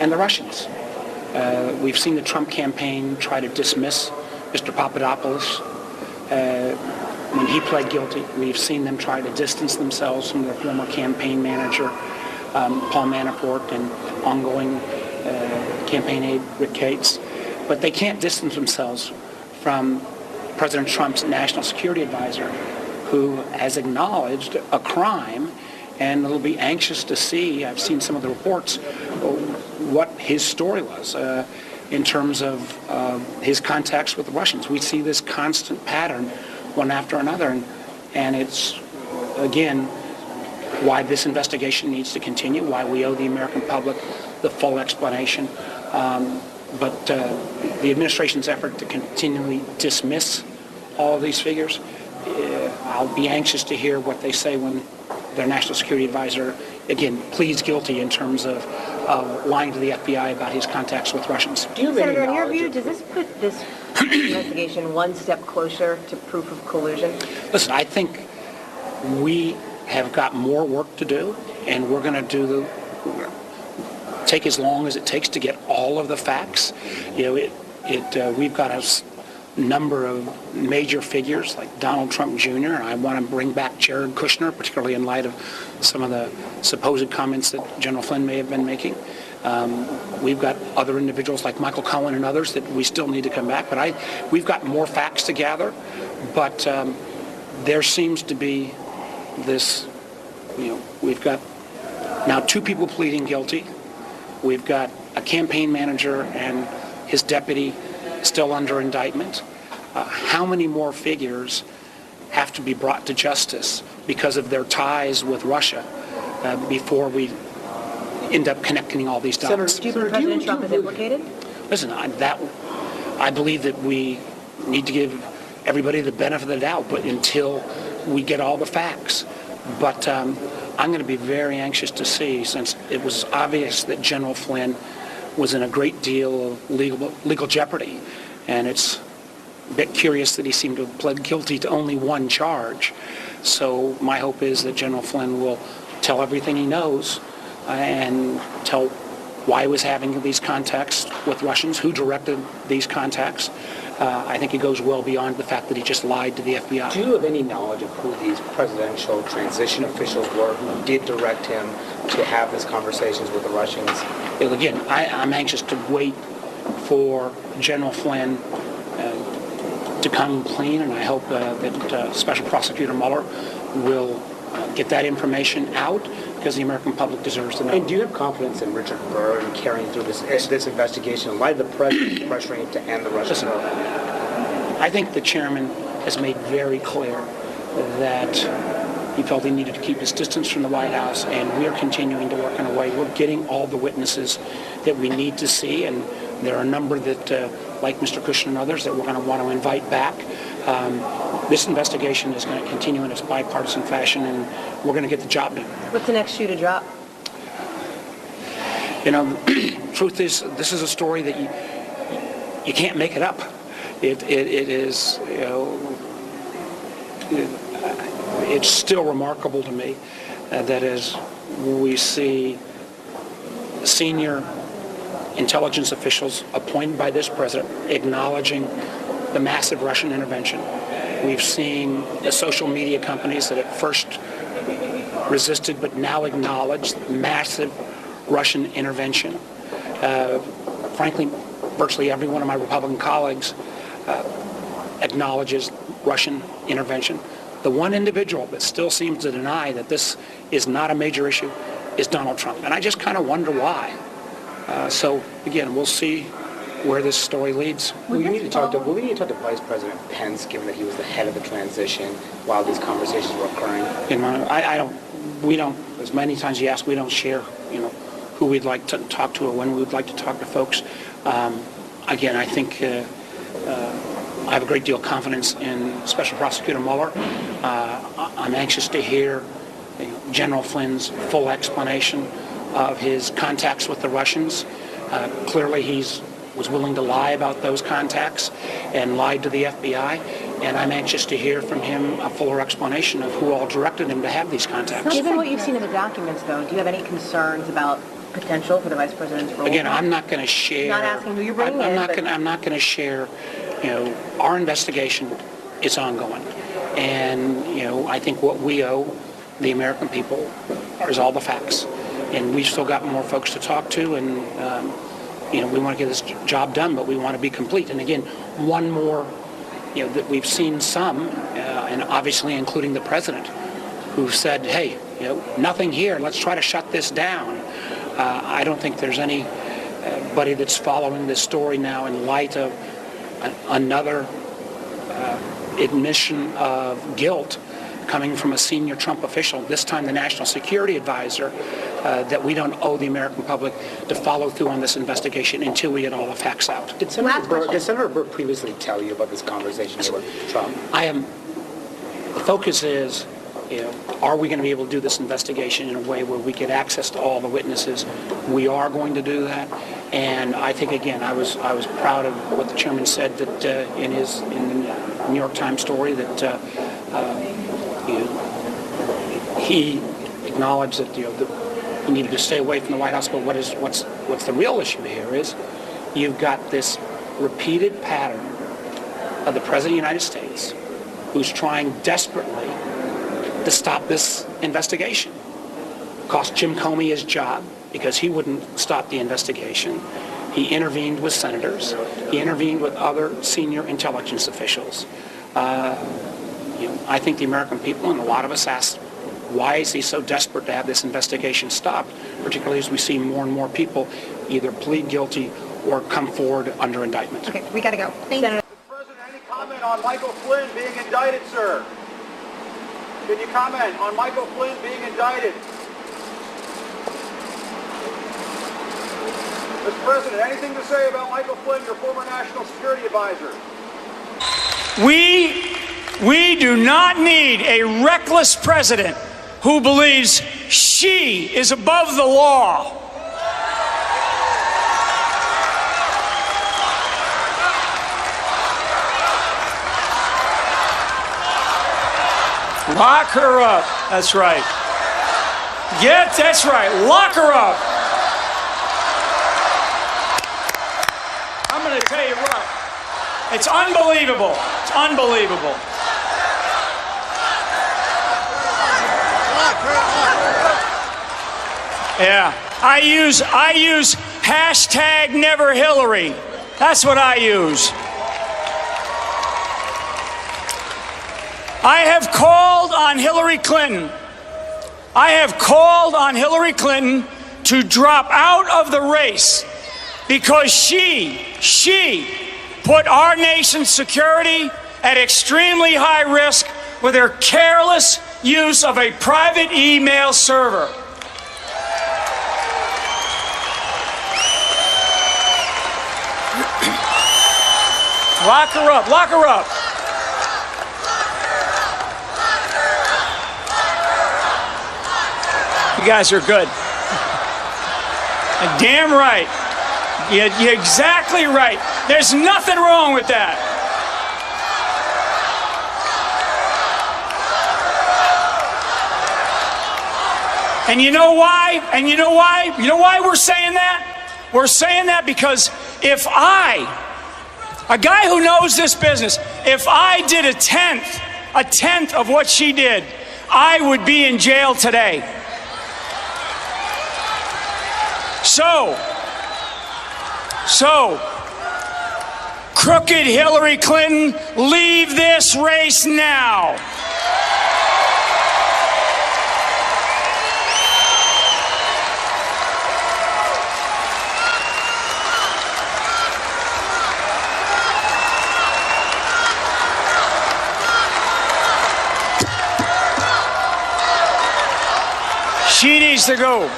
and the Russians. We've seen the Trump campaign try to dismiss Mr. Papadopoulos when he pled guilty. We've seen them try to distance themselves from their former campaign manager, Paul Manafort, and ongoing campaign aide Rick Gates. But they can't distance themselves from President Trump's national security advisor, who has acknowledged a crime, and it'll be anxious to see, I've seen some of the reports, what his story was in terms of his contacts with the Russians. We see this constant pattern one after another, and it's, again, why this investigation needs to continue, why we owe the American public the full explanation. But the administration's effort to continually dismiss all of these figures, I'll be anxious to hear what they say when their national security advisor, again, pleads guilty in terms of lying to the FBI about his contacts with Russians. Senator, in your view, does this put this investigation one step closer to proof of collusion? Listen, I think we have got more work to do, and we're going to take as long as it takes to get all of the facts. You know, we've got a number of major figures like Donald Trump Jr. I want to bring back Jared Kushner, particularly in light of some of the supposed comments that General Flynn may have been making. We've got other individuals like Michael Flynn and others that we still need to come back. But we've got more facts to gather. But there seems to be this, we've got now 2 people pleading guilty. We've got a campaign manager and his deputy still under indictment. How many more figures have to be brought to justice because of their ties with Russia before we end up connecting all these dots? Do you think President Trump is implicated? Listen, I believe that we need to give everybody the benefit of the doubt, but until we get all the facts. But I'm going to be very anxious to see, since it was obvious that General Flynn was in a great deal of legal jeopardy, and it's a bit curious that he seemed to have pled guilty to only one charge. So my hope is that General Flynn will tell everything he knows and tell why he was having these contacts with Russians, who directed these contacts. I think it goes well beyond the fact that he just lied to the FBI. Do you have any knowledge of who these presidential transition officials were who did direct him to have these conversations with the Russians? Again, I'm anxious to wait for General Flynn to come clean, and I hope that Special Prosecutor Mueller will get that information out, because the American public deserves to know. And do you have confidence in Richard Burr in carrying through this investigation in light of the president's pressuring to end the Russian war? I think the chairman has made very clear that he felt he needed to keep his distance from the White House, and we are continuing to work in a way. We're getting all the witnesses that we need to see, and there are a number that, like Mr. Kushner and others, that we're going to want to invite back. This investigation is going to continue in its bipartisan fashion, and we're going to get the job done. What's the next shoe to drop? Truth is, this is a story that you can't make it up. It is, it's still remarkable to me that as we see senior intelligence officials appointed by this president acknowledging the massive Russian intervention. We've seen the social media companies that at first resisted but now acknowledge massive Russian intervention. Frankly, virtually every one of my Republican colleagues acknowledges Russian intervention. The one individual that still seems to deny that this is not a major issue is Donald Trump. And I just kind of wonder why. So, again, we'll see where this story leads. Will you need to talk to Vice President Pence, given that he was the head of the transition while these conversations were occurring? We don't, as many times you ask, we don't share, who we'd like to talk to or when we would like to talk to folks. Again, I think I have a great deal of confidence in Special Prosecutor Mueller. I'm anxious to hear General Flynn's full explanation of his contacts with the Russians. Clearly he was willing to lie about those contacts and lied to the FBI, and I'm anxious to hear from him a fuller explanation of who all directed him to have these contacts. Given what you've seen in the documents, though, do you have any concerns about potential for the vice president's role? Again, I'm not going to share. Not asking who you're bringing I'm in, not but- going. I'm not going to share. Our investigation is ongoing, and I think what we owe the American people is all the facts, and we've still got more folks to talk to, and we want to get this job done, but we want to be complete. And again, one more, that we've seen some, and obviously including the president, who said, "Hey, nothing here. Let's try to shut this down." I don't think there's anybody that's following this story now in light of another admission of guilt coming from a senior Trump official, this time the National Security Advisor, that we don't owe the American public to follow through on this investigation until we get all the facts out. Did Senator Burke previously tell you about this conversation with Trump? The focus is, are we going to be able to do this investigation in a way where we get access to all the witnesses? We are going to do that, and I think again, I was proud of what the chairman said that in the New York Times story that he acknowledged that he needed to stay away from the White House. But what's the real issue here is you've got this repeated pattern of the President of the United States who's trying desperately to stop this investigation. Cost Jim Comey his job because he wouldn't stop the investigation. He intervened with senators. He intervened with other senior intelligence officials. I think the American people and a lot of us ask, why is he so desperate to have this investigation stopped, particularly as we see more and more people either plead guilty or come forward under indictment. Okay, we got to go. Mr. President, any comment on Michael Flynn being indicted, sir? Can you comment on Michael Flynn being indicted? Mr. President, anything to say about Michael Flynn, your former national security advisor? We do not need a reckless president who believes she is above the law. Lock her up. That's right. That's right. Lock her up. I'm going to tell you what. It's unbelievable. It's unbelievable. Yeah. I use hashtag Never Hillary. That's what I use. I have called on Hillary Clinton. I have called on Hillary Clinton to drop out of the race because she put our nation's security at extremely high risk with her careless use of a private email server. Lock her up. Lock her up. You guys are good. Damn right. You're exactly right. There's nothing wrong with that. And you know why? And you know why? You know why we're saying that? We're saying that because if a guy who knows this business, if I did a tenth of what she did, I would be in jail today. So, crooked Hillary Clinton, leave this race now. She needs to go.